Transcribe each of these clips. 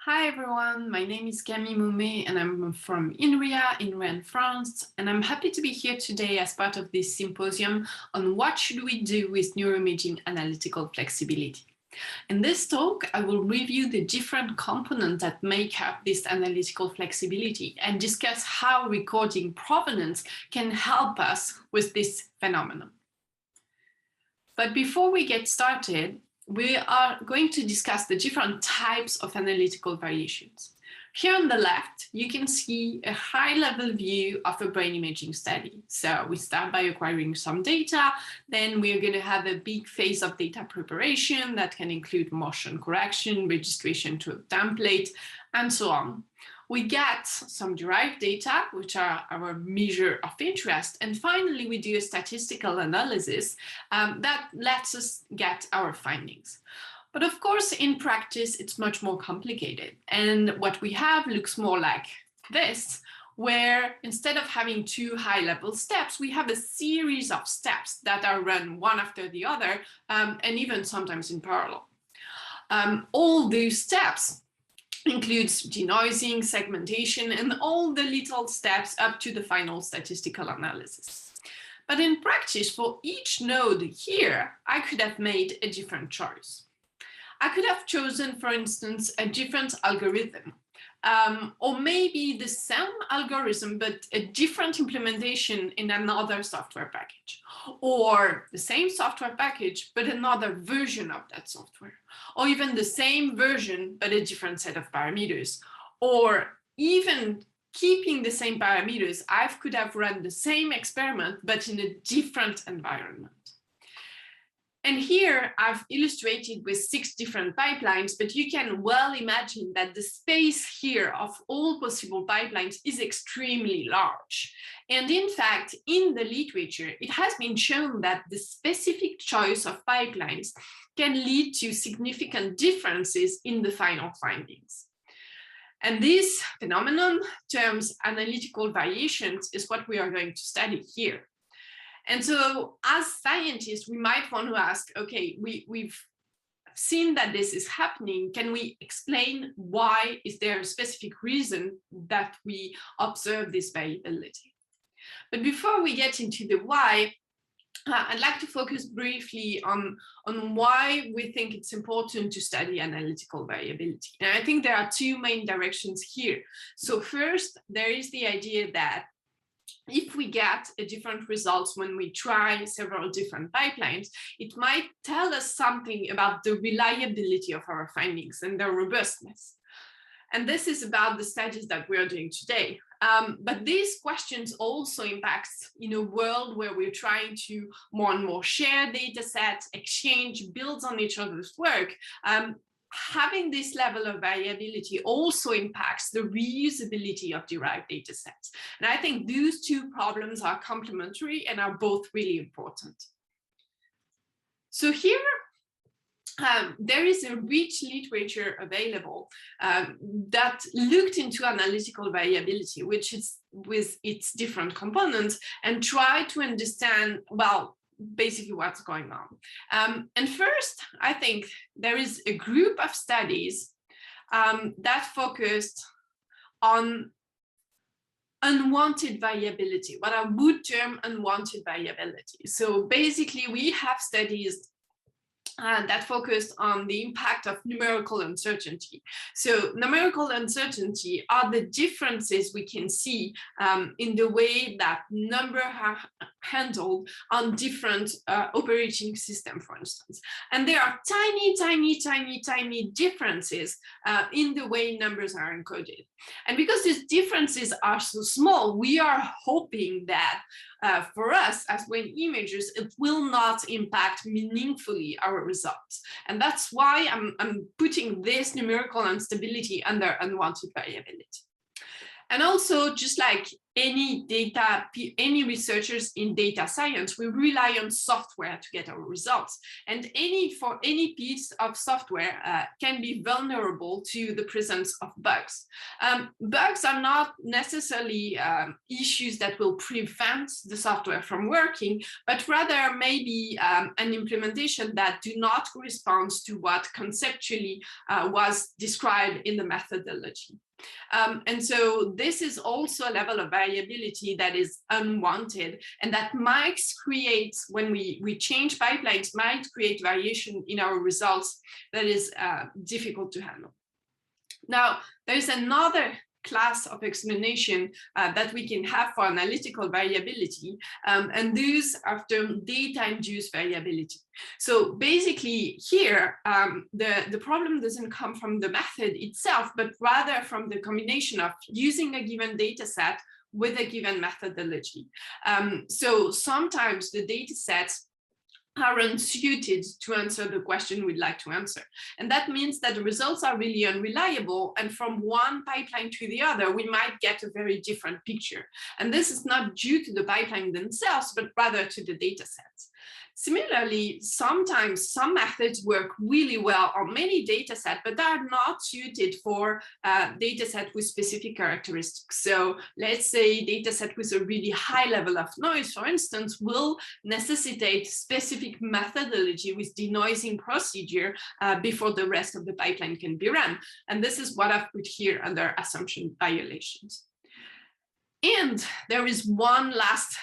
Hi everyone, my name is Camille Maumet and I'm from INRIA in Rennes, France, and I'm happy to be here today as part of this symposium on what should we do with neuroimaging analytical flexibility. In this talk, I will review the different components that make up this analytical flexibility and discuss how recording provenance can help us with this phenomenon. But before we get started, we are going to discuss the different types of analytical variations. Here on the left, you can see a high-level view of a brain imaging study. So we start by acquiring some data, then we're going to have a big phase of data preparation that can include motion correction, registration to a template, and so on. We get some derived data, which are our measure of interest. And finally, we do a statistical analysis that lets us get our findings. But of course, in practice, it's much more complicated. And what we have looks more like this, where instead of having two high-level steps, we have a series of steps that are run one after the other, and even sometimes in parallel. All these steps includes denoising, segmentation, and all the little steps up to the final statistical analysis. But in practice, for each node here, I could have made a different choice. I could have chosen, for instance, a different algorithm, or maybe the same algorithm, but a different implementation in another software package, or the same software package, but another version of that software, or even the same version, but a different set of parameters, or even keeping the same parameters, I could have run the same experiment, but in a different environment. And here I've illustrated with 6 different pipelines, but you can well imagine that the space here of all possible pipelines is extremely large. And in fact, in the literature, it has been shown that the specific choice of pipelines can lead to significant differences in the final findings. And this phenomenon, termed analytical variations, is what we are going to study here. And so as scientists, we might want to ask, okay, we've seen that this is happening. Can we explain why? Is there a specific reason that we observe this variability? But before we get into the why, I'd like to focus briefly on why we think it's important to study analytical variability. And I think there are 2 main directions here. So first, there is the idea that if we get a different results when we try several different pipelines, it might tell us something about the reliability of our findings and their robustness. And this is about the studies that we are doing today. But these questions also impact in a world where we're trying to more and more share data sets, exchange, build on each other's work. Having this level of variability also impacts the reusability of derived data sets. And I think those 2 problems are complementary and are both really important. So here, there is a rich literature available that looked into analytical variability, which is with its different components, and tried to understand, well, basically what's going on. And first, I think there is a group of studies that focused on unwanted variability, what I would term unwanted variability. So basically, we have studies that focused on the impact of numerical uncertainty. So numerical uncertainty are the differences we can see in the way that numbers are handled on different operating systems, for instance. And there are tiny differences in the way numbers are encoded. And because these differences are so small, we are hoping that for us as brain imagers, it will not impact meaningfully our results. And that's why I'm putting this numerical instability under unwanted variability. And also, just like any researchers in data science, we rely on software to get our results. And for any piece of software can be vulnerable to the presence of bugs. Bugs are not necessarily issues that will prevent the software from working, but rather maybe an implementation that do not correspond to what conceptually was described in the methodology. And so this is also a level of variability that is unwanted, and that might create, when we change pipelines, might create variation in our results that is difficult to handle. Now, there is another class of explanation that we can have for analytical variability, and these are termed data-induced variability. So basically here, the problem doesn't come from the method itself, but rather from the combination of using a given data set with a given methodology. So sometimes the data sets are unsuited to answer the question we'd like to answer. And that means that the results are really unreliable, and from one pipeline to the other, we might get a very different picture. And this is not due to the pipeline themselves, but rather to the data sets. Similarly, sometimes some methods work really well on many data sets, but are not suited for data set with specific characteristics. So let's say data set with a really high level of noise, for instance, will necessitate specific methodology with denoising procedure before the rest of the pipeline can be run. And this is what I've put here under assumption violations. And there is one last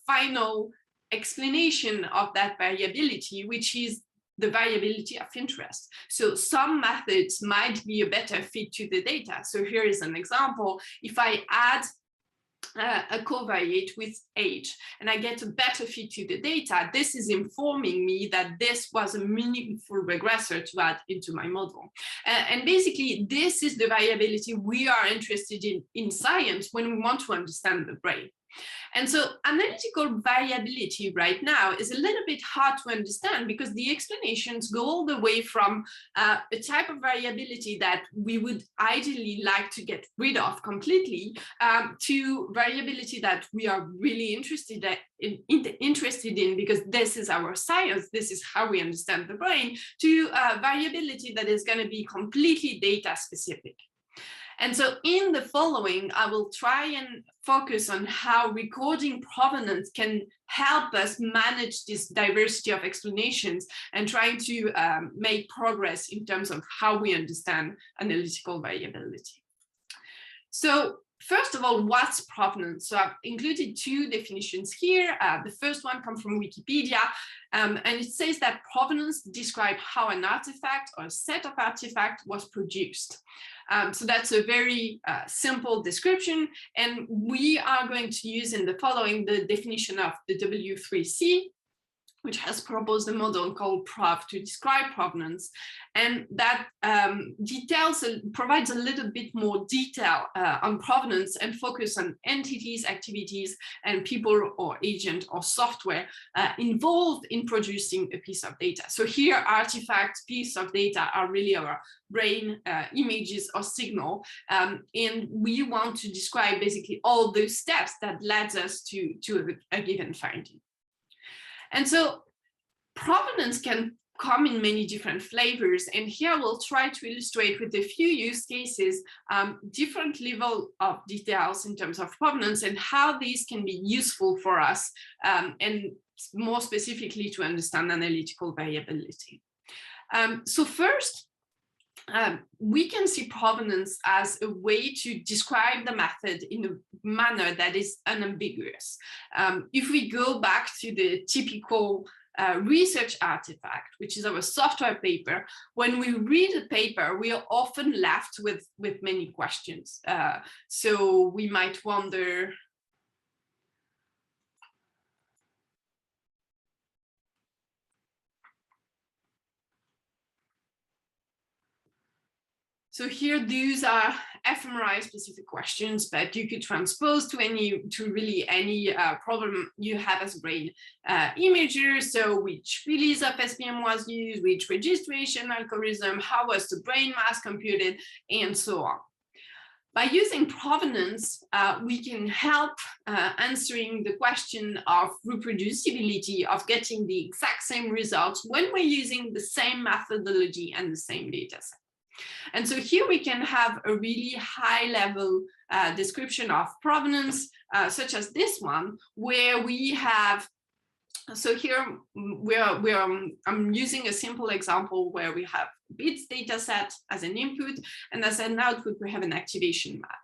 final explanation of that variability, which is the variability of interest. So some methods might be a better fit to the data. So here is an example. If I add a covariate with age and I get a better fit to the data, this is informing me that this was a meaningful regressor to add into my model. And basically, this is the variability we are interested in science when we want to understand the brain. And so analytical variability right now is a little bit hard to understand because the explanations go all the way from a type of variability that we would ideally like to get rid of completely to variability that we are really interested in because this is our science, this is how we understand the brain, to variability that is going to be completely data specific. And so in the following, I will try and focus on how recording provenance can help us manage this diversity of explanations and trying to make progress in terms of how we understand analytical variability. So first of all, what's provenance? So I've included two definitions here. The first one comes from Wikipedia, and it says that provenance describes how an artifact or a set of artifacts was produced. So that's a very simple description, and we are going to use in the following the definition of the W3C, which has proposed a model called PROV to describe provenance, and that provides a little bit more detail on provenance and focus on entities, activities, and people or agent or software involved in producing a piece of data. So here, artifacts, piece of data are really our brain images or signal, and we want to describe basically all those steps that led us to a given finding. And so provenance can come in many different flavors. And here we'll try to illustrate with a few use cases, different level of details in terms of provenance and how these can be useful for us, and more specifically to understand analytical variability. So first, we can see provenance as a way to describe the method in a manner that is unambiguous. If we go back to the typical research artifact, which is our software paper, when we read a paper, we are often left with many questions. So we might wonder, so here, these are fMRI specific questions, but you could transpose to really any problem you have as a brain imager. So which release of SBM was used, which registration algorithm, how was the brain mass computed, and so on. By using provenance, we can help answering the question of reproducibility, of getting the exact same results when we're using the same methodology and the same data set. And so here we can have a really high level description of provenance, such as this one, where we have, so here I'm using a simple example where we have bits data set as an input, and as an output, we have an activation map.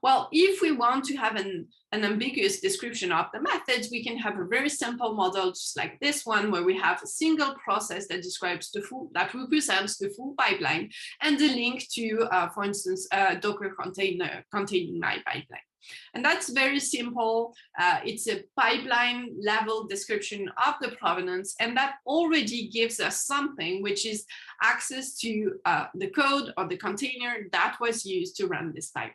Well, if we want to have an ambiguous description of the methods, we can have a very simple model, just like this one, where we have a single process that describes the full, that represents the full pipeline, and the link to, for instance, a Docker container containing my pipeline. And that's very simple. It's a pipeline level description of the provenance, and that already gives us something, which is access to the code or the container that was used to run this pipeline.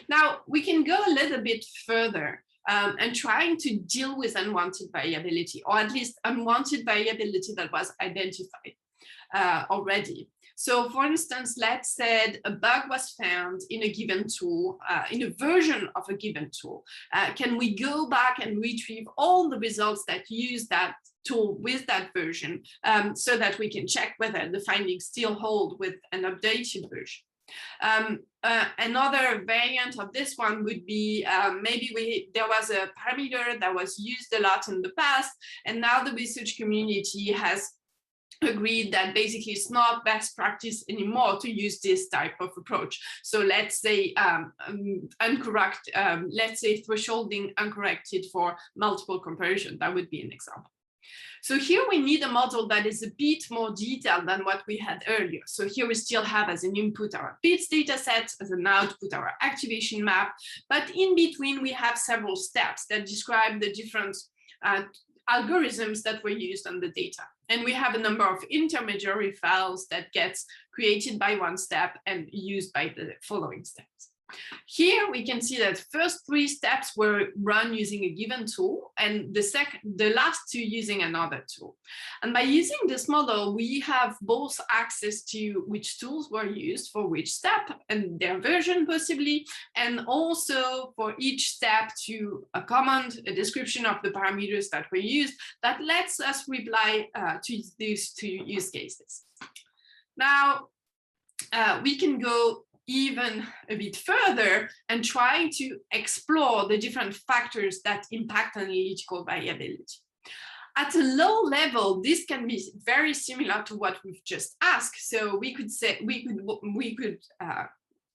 Now, we can go a little bit further and trying to deal with unwanted variability, or at least unwanted variability that was identified already. So for instance, let's say a bug was found in a given tool, in a version of a given tool. Can we go back and retrieve all the results that use that tool with that version, so that we can check whether the findings still hold with an updated version? Another variant of this one would be maybe there was a parameter that was used a lot in the past, and now the research community has agreed that basically it's not best practice anymore to use this type of approach. So let's say let's say thresholding uncorrected for multiple comparison. That would be an example. So here we need a model that is a bit more detailed than what we had earlier. So here we still have as an input our bits data set, as an output our activation map, but in between we have several steps that describe the different algorithms that were used on the data. And we have a number of intermediary files that gets created by one step and used by the following steps. Here we can see that first 3 steps were run using a given tool, and the last 2 using another tool. And by using this model, we have both access to which tools were used for which step and their version possibly, and also for each step to a command, a description of the parameters that were used that lets us reply to these 2 use cases. Now, we can go even a bit further and trying to explore the different factors that impact analytical variability. At a low level, this can be very similar to what we've just asked. So we could say we could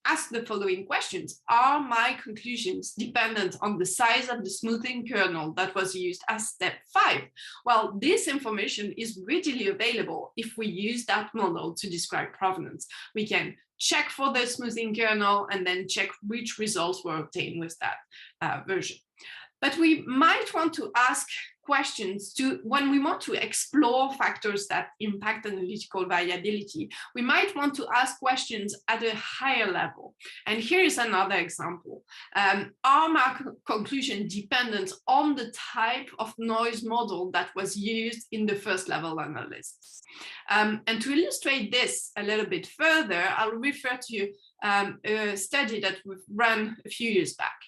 ask the following questions. Are my conclusions dependent on the size of the smoothing kernel that was used as step 5? Well, this information is readily available if we use that model to describe provenance. We can check for the smoothing kernel and then check which results were obtained with that version. But we might want to ask questions when we want to explore factors that impact analytical variability. We might want to ask questions at a higher level. And here is another example. Are my conclusions dependent on the type of noise model that was used in the first level analysis? And to illustrate this a little bit further, I'll refer to a study that we've run a few years back.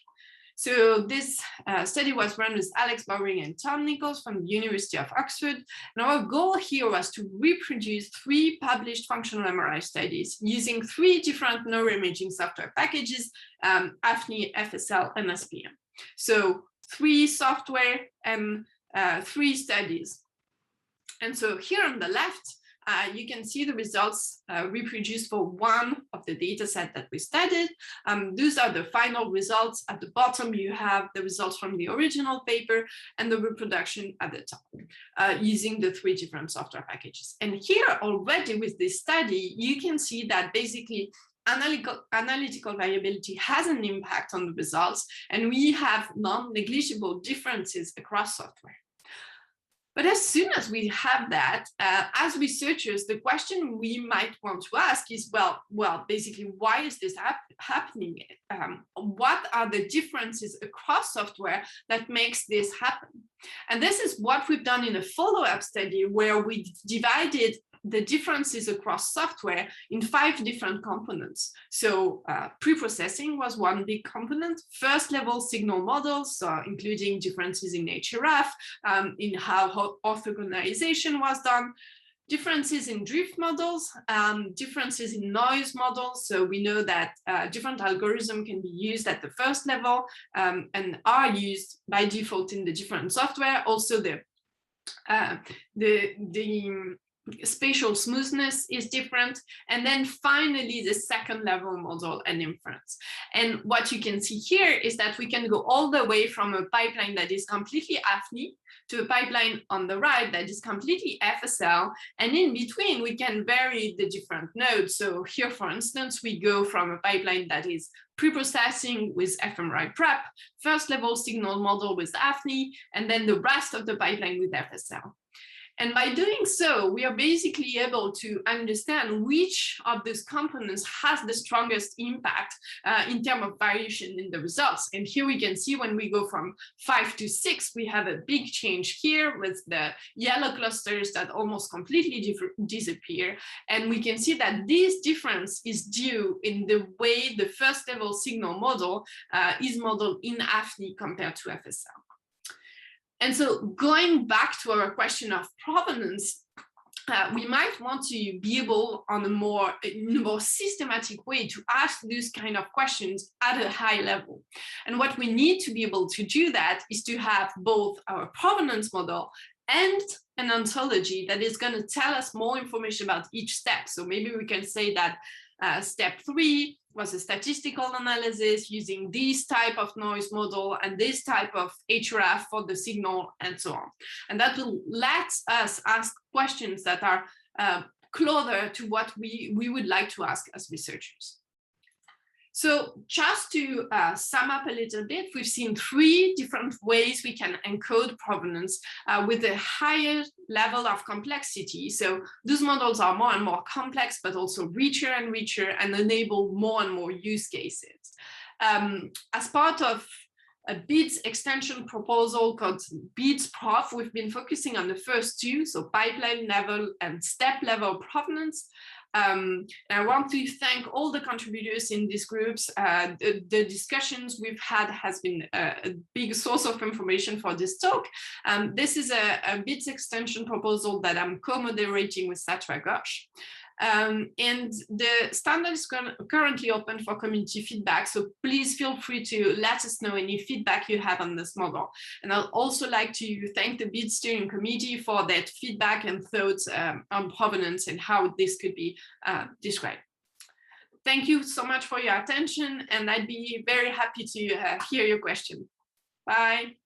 So this study was run with Alex Bowring and Tom Nichols from the University of Oxford. And our goal here was to reproduce 3 published functional MRI studies using 3 different neuroimaging software packages, AFNI, FSL, and SPM. So 3 software and 3 studies. And so here on the left, you can see the results reproduced for one of the data set that we studied. Those are the final results. At the bottom, you have the results from the original paper and the reproduction at the top using the 3 different software packages. And here already with this study, you can see that basically analytical variability has an impact on the results, and we have non-negligible differences across software. But as soon as we have that, as researchers, the question we might want to ask is, well, basically, why is this happening? What are the differences across software that makes this happen? And this is what we've done in a follow-up study where we divided the differences across software in 5 different components. So pre-processing was one big component, first level signal models, including differences in HRF, in how orthogonalization was done, differences in drift models, differences in noise models. So we know that different algorithms can be used at the first level and are used by default in the different software. Also the spatial smoothness is different. And then finally, the second level model and inference. And what you can see here is that we can go all the way from a pipeline that is completely AFNI to a pipeline on the right that is completely FSL. And in between, we can vary the different nodes. So here, for instance, we go from a pipeline that is pre-processing with fMRI prep, first level signal model with AFNI, and then the rest of the pipeline with FSL. And by doing so, we are basically able to understand which of these components has the strongest impact in terms of variation in the results. And here we can see when we go from 5 to 6, we have a big change here with the yellow clusters that almost completely disappear. And we can see that this difference is due in the way the first level signal model is modeled in AFNI compared to FSL. And so going back to our question of provenance, we might want to be able on a more systematic way to ask these kind of questions at a high level. And what we need to be able to do that is to have both our provenance model and an ontology that is going to tell us more information about each step. So maybe we can say that step 3 was a statistical analysis using this type of noise model and this type of HRF for the signal and so on. And that will let us ask questions that are closer to what we would like to ask as researchers. So just to sum up a little bit, we've seen 3 different ways we can encode provenance with a higher level of complexity. So those models are more and more complex, but also richer and richer and enable more and more use cases. As part of a BEADS extension proposal called BEADS Prof, we've been focusing on the first 2, so pipeline level and step level provenance. And I want to thank all the contributors in these groups. The discussions we've had has been a big source of information for this talk. This is a BITS extension proposal that I'm co-moderating with Satra Ghosh. And the standard is currently open for community feedback, so please feel free to let us know any feedback you have on this model. And I'd also like to thank the BID steering committee for that feedback and thoughts on provenance and how this could be described. Thank you so much for your attention, and I'd be very happy to hear your question. Bye.